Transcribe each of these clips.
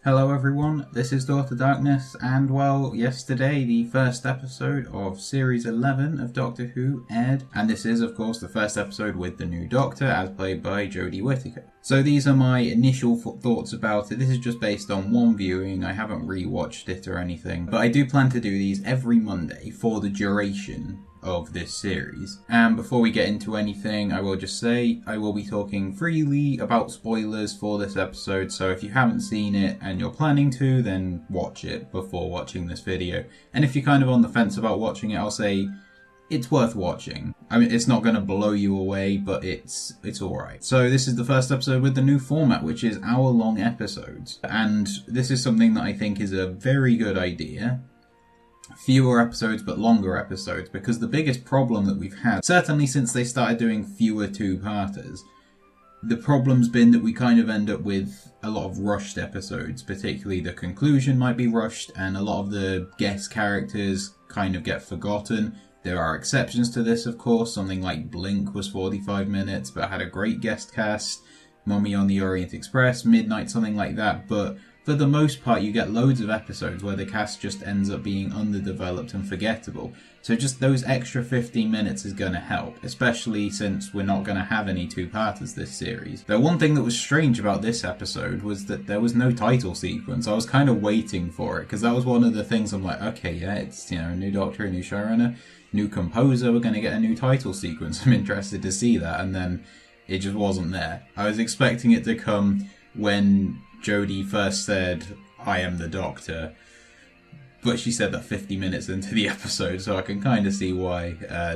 Hello everyone, this is Daughter Darkness, and well, yesterday the first episode of Series 11 of Doctor Who aired, and this is of course the first episode with the new Doctor, as played by Jodie Whittaker. So these are my initial thoughts about it. This is just based on one viewing, I haven't rewatched it or anything, but I do plan to do these every Monday for the duration of this series. And before we get into anything, I will just say I will be talking freely about spoilers for this episode, so if you haven't seen it and you're planning to, then watch it before watching this video. And if you're kind of on the fence about watching it, I'll say it's worth watching. I mean, it's not going to blow you away, but it's alright. So this is the first episode with the new format, which is hour-long episodes. And this is something that I think is a very good idea. Fewer episodes but longer episodes, because the biggest problem that we've had, certainly since they started doing fewer two-parters, the problem's been that we kind of end up with a lot of rushed episodes, particularly the conclusion might be rushed and a lot of the guest characters kind of get forgotten. There are exceptions to this, of course. Something like Blink was 45 minutes but had a great guest cast, Mummy on the Orient Express, Midnight, something like that, but for the most part, you get loads of episodes where the cast just ends up being underdeveloped and forgettable. So just those extra 15 minutes is going to help, especially since we're not going to have any two-parters this series. Though one thing that was strange about this episode was that there was no title sequence. I was kind of waiting for it, because that was one of the things I'm like, okay, yeah, it's, a new Doctor, a new showrunner, new composer, we're going to get a new title sequence. I'm interested to see that, and then it just wasn't there. I was expecting it to come when Jodie first said, I am the Doctor, but she said that 50 minutes into the episode, so I can kind of see why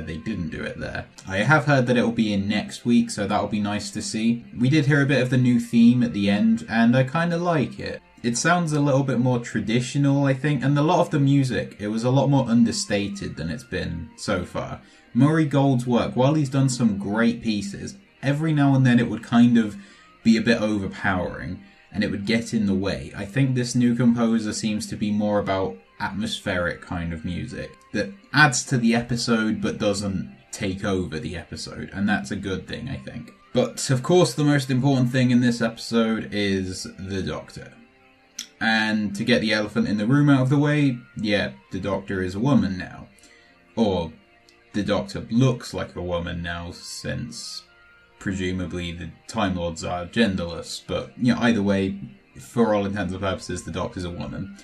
they didn't do it there. I have heard that it will be in next week, so that'll be nice to see. We did hear a bit of the new theme at the end, and I kind of like it. It sounds a little bit more traditional, I think, and a lot of the music, it was a lot more understated than it's been so far. Murray Gold's work, while he's done some great pieces, every now and then it would kind of be a bit overpowering, and it would get in the way. I think this new composer seems to be more about atmospheric kind of music that adds to the episode but doesn't take over the episode, and that's a good thing, I think. But of course the most important thing in this episode is the Doctor. And to get the elephant in the room out of the way, yeah, the Doctor is a woman now. Or the Doctor looks like a woman now, since presumably the Time Lords are genderless, but either way, for all intents and purposes, the Doctor's a woman.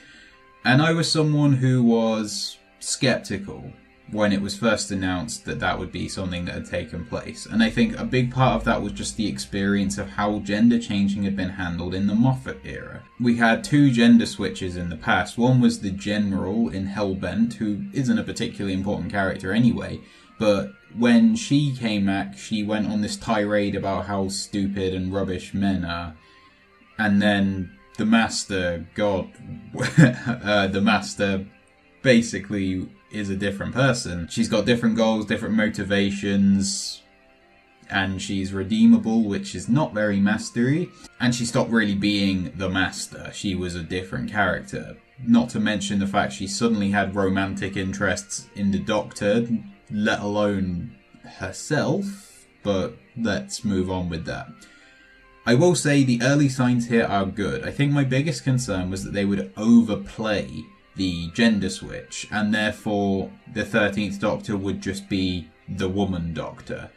And I was someone who was skeptical when it was first announced that that would be something that had taken place. And I think a big part of that was just the experience of how gender changing had been handled in the Moffat era. We had two gender switches in the past. One was the General in Hellbent, who isn't a particularly important character anyway, but when she came back, she went on this tirade about how stupid and rubbish men are. And then the Master, the Master basically is a different person. She's got different goals, different motivations, and she's redeemable, which is not very mastery. And she stopped really being the Master. She was a different character. Not to mention the fact she suddenly had romantic interests in the Doctor, let alone herself, but let's move on with that. I will say the early signs here are good. I think my biggest concern was that they would overplay the gender switch, and therefore the 13th Doctor would just be the woman Doctor,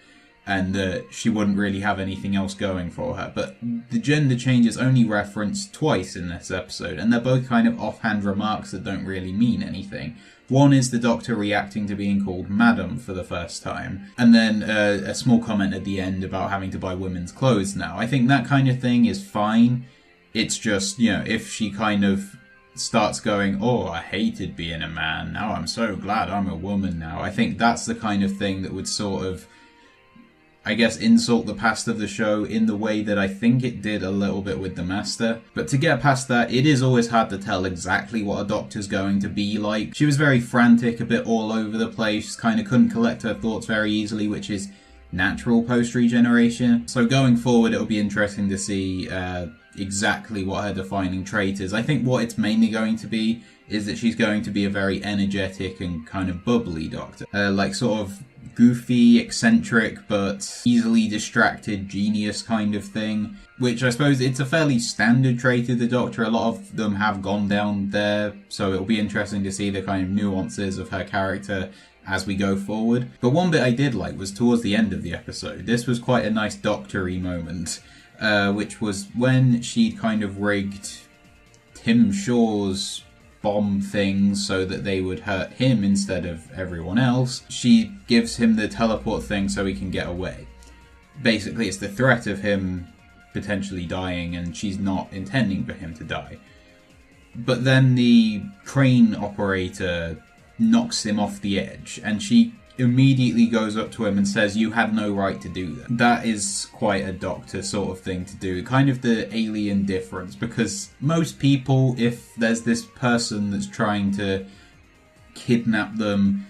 and that she wouldn't really have anything else going for her. But the gender change is only referenced twice in this episode, and they're both kind of offhand remarks that don't really mean anything. One is the Doctor reacting to being called Madam for the first time, and then a small comment at the end about having to buy women's clothes now. I think that kind of thing is fine. It's just, if she kind of starts going, oh, I hated being a man, now I'm so glad I'm a woman now. I think that's the kind of thing that would sort of, I guess, insult the past of the show in the way that I think it did a little bit with the Master. But to get past that, it is always hard to tell exactly what a Doctor's going to be like. She was very frantic, a bit all over the place, kind of couldn't collect her thoughts very easily, which is natural post-regeneration. So going forward, it'll be interesting to see exactly what her defining trait is. I think what it's mainly going to be is that she's going to be a very energetic and kind of bubbly Doctor. Like sort of goofy, eccentric, but easily distracted genius kind of thing. Which I suppose it's a fairly standard trait of the Doctor. A lot of them have gone down there, so it'll be interesting to see the kind of nuances of her character as we go forward. But one bit I did like was towards the end of the episode. This was quite a nice Doctor-y moment, which was when she'd kind of rigged Tim Shaw's bomb things so that they would hurt him instead of everyone else. She gives him the teleport thing so he can get away. Basically, it's the threat of him potentially dying, and she's not intending for him to die. But then the crane operator knocks him off the edge, and she immediately goes up to him and says, "You had no right to do that." That is quite a Doctor sort of thing to do. Kind of the alien difference, because most people, if there's this person that's trying to kidnap them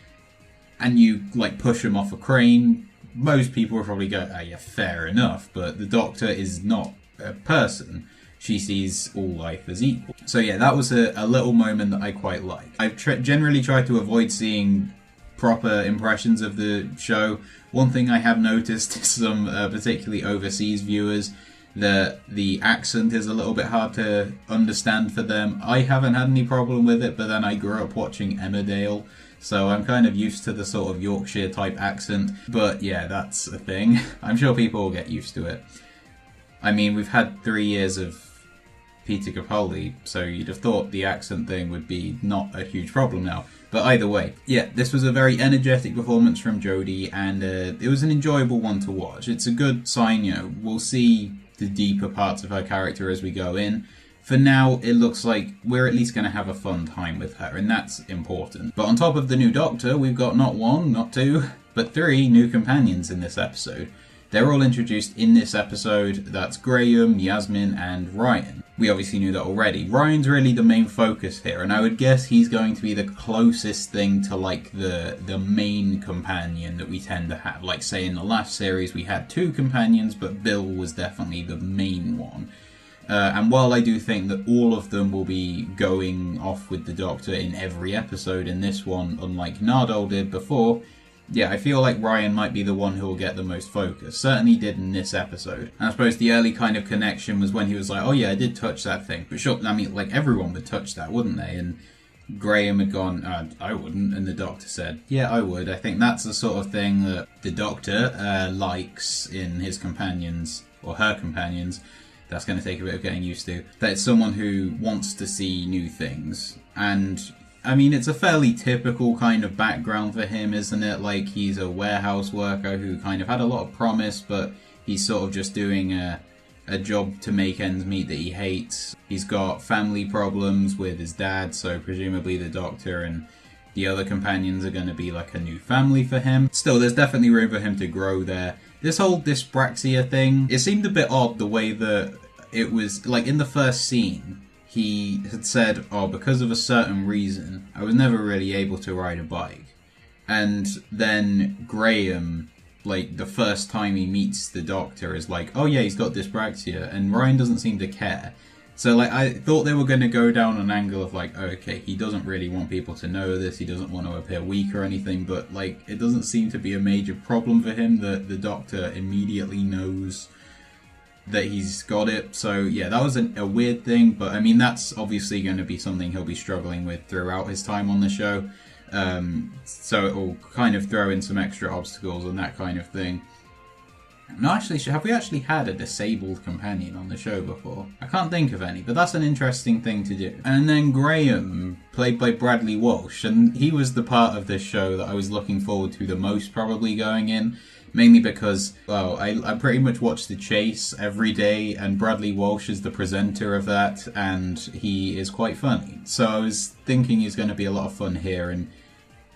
and you like push them off a crane, most people will probably go, "Ah, yeah, fair enough." But the Doctor is not a person. She sees all life as equal. So yeah, that was a little moment that I quite like. I've generally tried to avoid seeing proper impressions of the show. One thing I have noticed is some particularly overseas viewers, that the accent is a little bit hard to understand for them. I haven't had any problem with it, but then I grew up watching Emmerdale, so I'm kind of used to the sort of Yorkshire type accent. But yeah, that's a thing. I'm sure people will get used to it. I mean, we've had 3 years of Peter Capaldi, so you'd have thought the accent thing would be not a huge problem now. But either way, yeah, this was a very energetic performance from Jodie, and it was an enjoyable one to watch. It's a good sign, you know, we'll see the deeper parts of her character as we go in. For now, it looks like we're at least going to have a fun time with her, and that's important. But on top of the new Doctor, we've got not one, not two, but 3 new companions in this episode. They're all introduced in this episode. That's Graham, Yasmin, and Ryan. We obviously knew that already. Ryan's really the main focus here, and I would guess he's going to be the closest thing to like the main companion that we tend to have. Like say in the last series we had 2 companions, but Bill was definitely the main one. And while I do think that all of them will be going off with the Doctor in every episode in this one, unlike Nardole did before, yeah, I feel like Ryan might be the one who will get the most focus. Certainly did in this episode. And I suppose the early kind of connection was when he was like, "Oh yeah, I did touch that thing." But sure, I mean, like everyone would touch that, wouldn't they? And Graham had gone, "I wouldn't," and the Doctor said, "Yeah, I would." I think that's the sort of thing that the Doctor likes in his companions, or her companions. That's going to take a bit of getting used to. That it's someone who wants to see new things. And I mean, it's a fairly typical kind of background for him, isn't it? Like, he's a warehouse worker who kind of had a lot of promise, but he's sort of just doing a job to make ends meet that he hates. He's got family problems with his dad, so presumably the Doctor and the other companions are going to be like a new family for him. Still, there's definitely room for him to grow there. This whole dyspraxia thing, it seemed a bit odd the way that it was, like in the first scene, he had said, "Oh, because of a certain reason, I was never really able to ride a bike." And then Graham, like the first time he meets the Doctor, is like, "Oh yeah, he's got dyspraxia," and Ryan doesn't seem to care. So like, I thought they were going to go down an angle of like, okay, he doesn't really want people to know this, he doesn't want to appear weak or anything, but like, it doesn't seem to be a major problem for him that the Doctor immediately knows that he's got it. So yeah, that was a weird thing, but I mean, that's obviously going to be something he'll be struggling with throughout his time on the show. So it will kind of throw in some extra obstacles and that kind of thing. No, actually, have we actually had a disabled companion on the show before? I can't think of any, but that's an interesting thing to do. And then Graham, played by Bradley Walsh, and he was the part of this show that I was looking forward to the most probably going in. Mainly because, well, I pretty much watch The Chase every day, and Bradley Walsh is the presenter of that, and he is quite funny. So I was thinking he's going to be a lot of fun here, and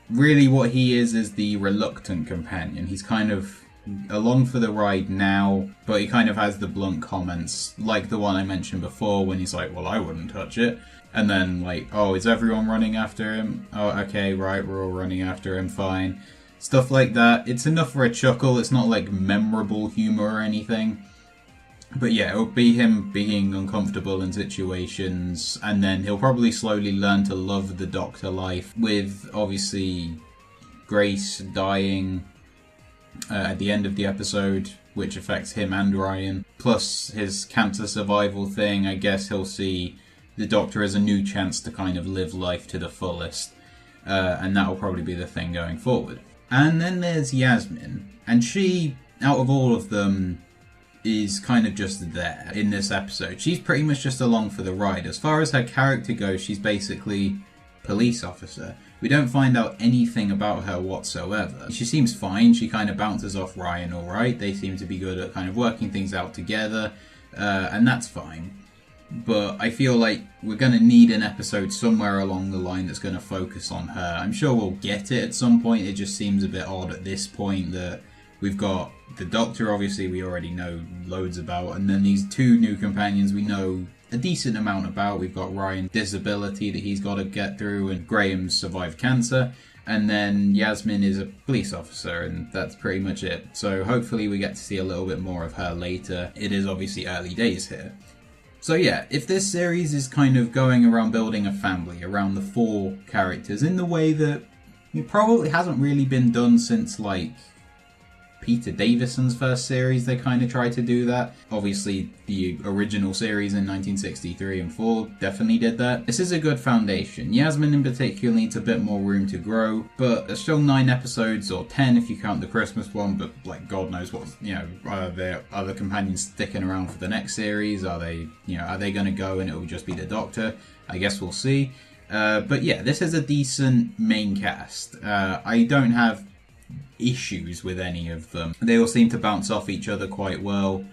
really what he is the reluctant companion. He's kind of along for the ride now, but he kind of has the blunt comments, like the one I mentioned before, when he's like, "Well, I wouldn't touch it." And then, like, "Oh, is everyone running after him? Oh, okay, right, we're all running after him, fine." Stuff like that. It's enough for a chuckle. It's not like memorable humor or anything. But yeah, it'll be him being uncomfortable in situations, and then he'll probably slowly learn to love the Doctor life, with obviously Grace dying at the end of the episode, which affects him and Ryan. Plus his cancer survival thing, I guess he'll see the Doctor as a new chance to kind of live life to the fullest. And that'll probably be the thing going forward. And then there's Yasmin, and she, out of all of them, is kind of just there in this episode. She's pretty much just along for the ride. As far as her character goes, she's basically police officer. We don't find out anything about her whatsoever. She seems fine. She kind of bounces off Ryan alright. They seem to be good at kind of working things out together, and that's fine. But I feel like we're going to need an episode somewhere along the line that's going to focus on her. I'm sure we'll get it at some point. It just seems a bit odd at this point that we've got the Doctor, obviously we already know loads about, and then these two new companions we know a decent amount about. We've got Ryan's disability that he's got to get through, and Graham's survived cancer, and then Yasmin is a police officer, and that's pretty much it. So hopefully we get to see a little bit more of her later. It is obviously early days here. So yeah, if this series is kind of going around building a family around the four characters in the way that it probably hasn't really been done since like Peter Davison's first series, they kind of tried to do that. Obviously, the original series in 1963 and 4 definitely did that. This is a good foundation. Yasmin in particular needs a bit more room to grow, but there's still 9 episodes, or 10 if you count the Christmas one, but like God knows what, are there other companions sticking around for the next series? Are they going to go and it will just be the Doctor? I guess we'll see. But yeah, this is a decent main cast. I don't have issues with any of them. They all seem to bounce off each other quite well,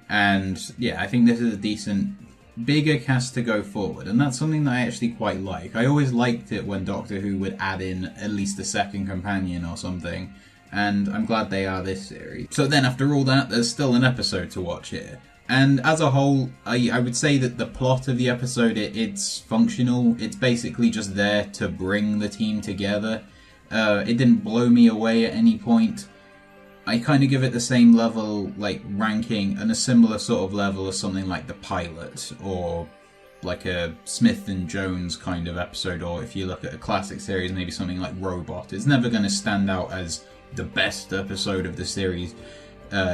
and yeah, I think this is a decent bigger cast to go forward, and that's something that I actually quite like. I always liked it when Doctor Who would add in at least a second companion or something, and I'm glad they are this series. So then after all that, there's still an episode to watch here. And as a whole, I would say that the plot of the episode, it's functional. It's basically just there to bring the team together. It didn't blow me away at any point. I kind of give it the same level, like ranking, and a similar sort of level as something like The Pilot, or like a Smith and Jones kind of episode, or if you look at a classic series, maybe something like Robot. It's never going to stand out as the best episode of the series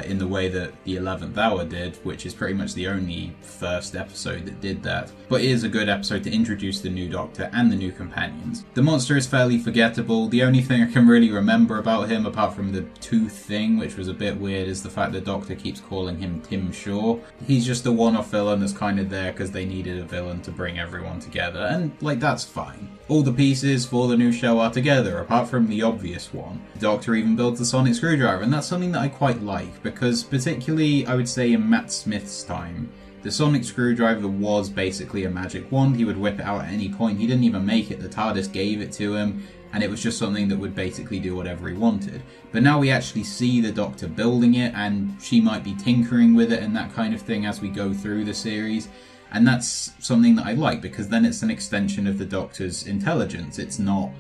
in the way that the 11th Hour did, which is pretty much the only first episode that did that. But it is a good episode to introduce the new Doctor and the new companions. The monster is fairly forgettable. The only thing I can really remember about him, apart from the tooth thing, which was a bit weird, is the fact the Doctor keeps calling him Tim Shaw. He's just a one-off villain that's kind of there because they needed a villain to bring everyone together, and like, that's fine. All the pieces for the new show are together, apart from the obvious one. The Doctor even builds the sonic screwdriver, and that's something that I quite like, because particularly, I would say, in Matt Smith's time, the sonic screwdriver was basically a magic wand. He would whip it out at any point. He didn't even make it. The TARDIS gave it to him, and it was just something that would basically do whatever he wanted. But now we actually see the Doctor building it, and she might be tinkering with it and that kind of thing as we go through the series. And that's something that I like, because then it's an extension of the Doctor's intelligence. It's not,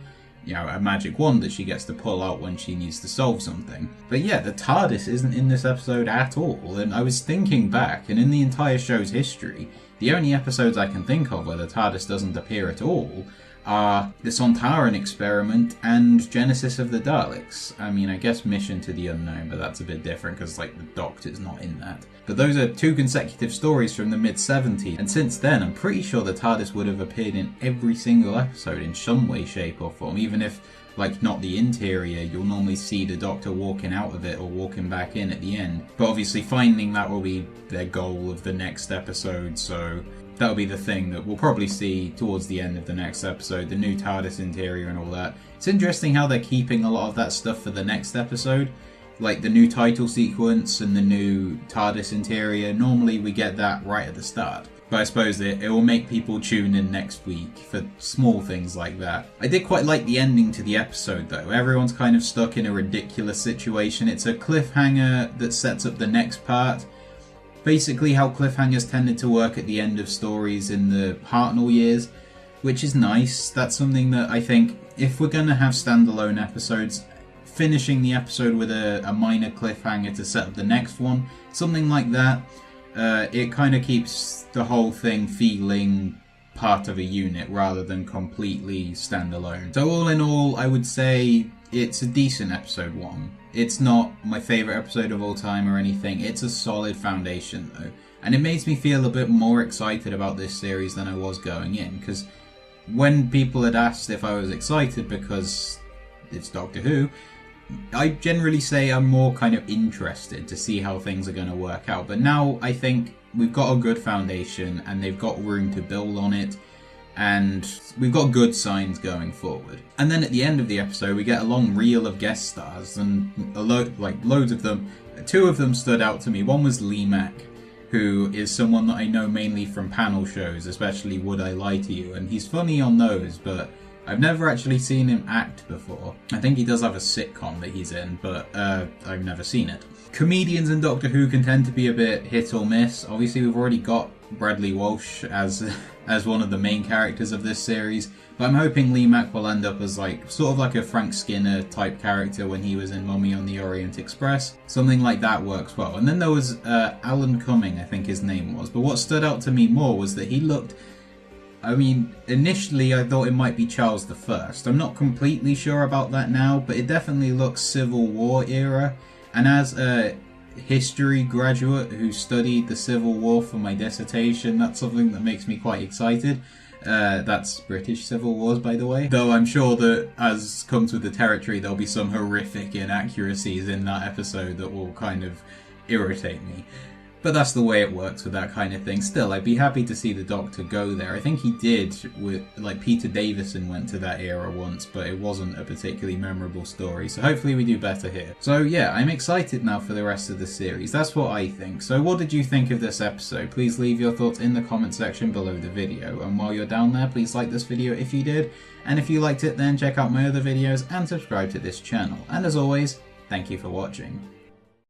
a magic wand that she gets to pull out when she needs to solve something. But yeah, the TARDIS isn't in this episode at all, and I was thinking back, and in the entire show's history, the only episodes I can think of where the TARDIS doesn't appear at all are the Sontaran Experiment and Genesis of the Daleks. I mean, I guess Mission to the Unknown, but that's a bit different because, the Doctor's not in that. But those are 2 consecutive stories from the mid-70s, and since then, I'm pretty sure the TARDIS would have appeared in every single episode in some way, shape, or form. Even if, not the interior, you'll normally see the Doctor walking out of it or walking back in at the end. But obviously, finding that will be their goal of the next episode, so that'll be the thing that we'll probably see towards the end of the next episode, the new TARDIS interior and all that. It's interesting how they're keeping a lot of that stuff for the next episode, like the new title sequence and the new TARDIS interior. Normally we get that right at the start, but I suppose it will make people tune in next week for small things like that. I did quite like the ending to the episode though. Everyone's kind of stuck in a ridiculous situation. It's a cliffhanger that sets up the next part. Basically how cliffhangers tended to work at the end of stories in the Hartnell years, which is nice. That's something that I think, if we're going to have standalone episodes, finishing the episode with a minor cliffhanger to set up the next one, something like that, it kind of keeps the whole thing feeling part of a unit rather than completely standalone. So all in all, I would say it's a decent episode 1. It's not my favourite episode of all time or anything. It's a solid foundation though. And it makes me feel a bit more excited about this series than I was going in, because when people had asked if I was excited because it's Doctor Who, I generally say I'm more kind of interested to see how things are going to work out. But now I think we've got a good foundation and they've got room to build on it, and we've got good signs going forward. And then at the end of the episode we get a long reel of guest stars, and loads of them. 2 of them stood out to me. One was Mack, who is someone that I know mainly from panel shows, especially Would I Lie to You, and he's funny on those, but I've never actually seen him act before. I think he does have a sitcom that he's in, but I've never seen it. Comedians in Doctor Who can tend to be a bit hit or miss. Obviously we've already got Bradley Walsh as one of the main characters of this series, but I'm hoping Mack will end up as sort of like a Frank Skinner type character when he was in Mummy on the Orient Express. Something like that works well. And then there was Alan Cumming, I think his name was, but what stood out to me more was that he looked... I mean, initially I thought it might be Charles I. I'm not completely sure about that now, but it definitely looks Civil War era. And as a history graduate who studied the Civil War for my dissertation, that's something that makes me quite excited. That's British Civil Wars, by the way. Though I'm sure that, as comes with the territory, there'll be some horrific inaccuracies in that episode that will kind of irritate me. But that's the way it works with that kind of thing. Still, I'd be happy to see the Doctor go there. I think he did with, Peter Davison went to that era once, but it wasn't a particularly memorable story. So hopefully we do better here. So yeah, I'm excited now for the rest of the series. That's what I think. So what did you think of this episode? Please leave your thoughts in the comment section below the video. And while you're down there, please like this video if you did. And if you liked it, then check out my other videos and subscribe to this channel. And as always, thank you for watching.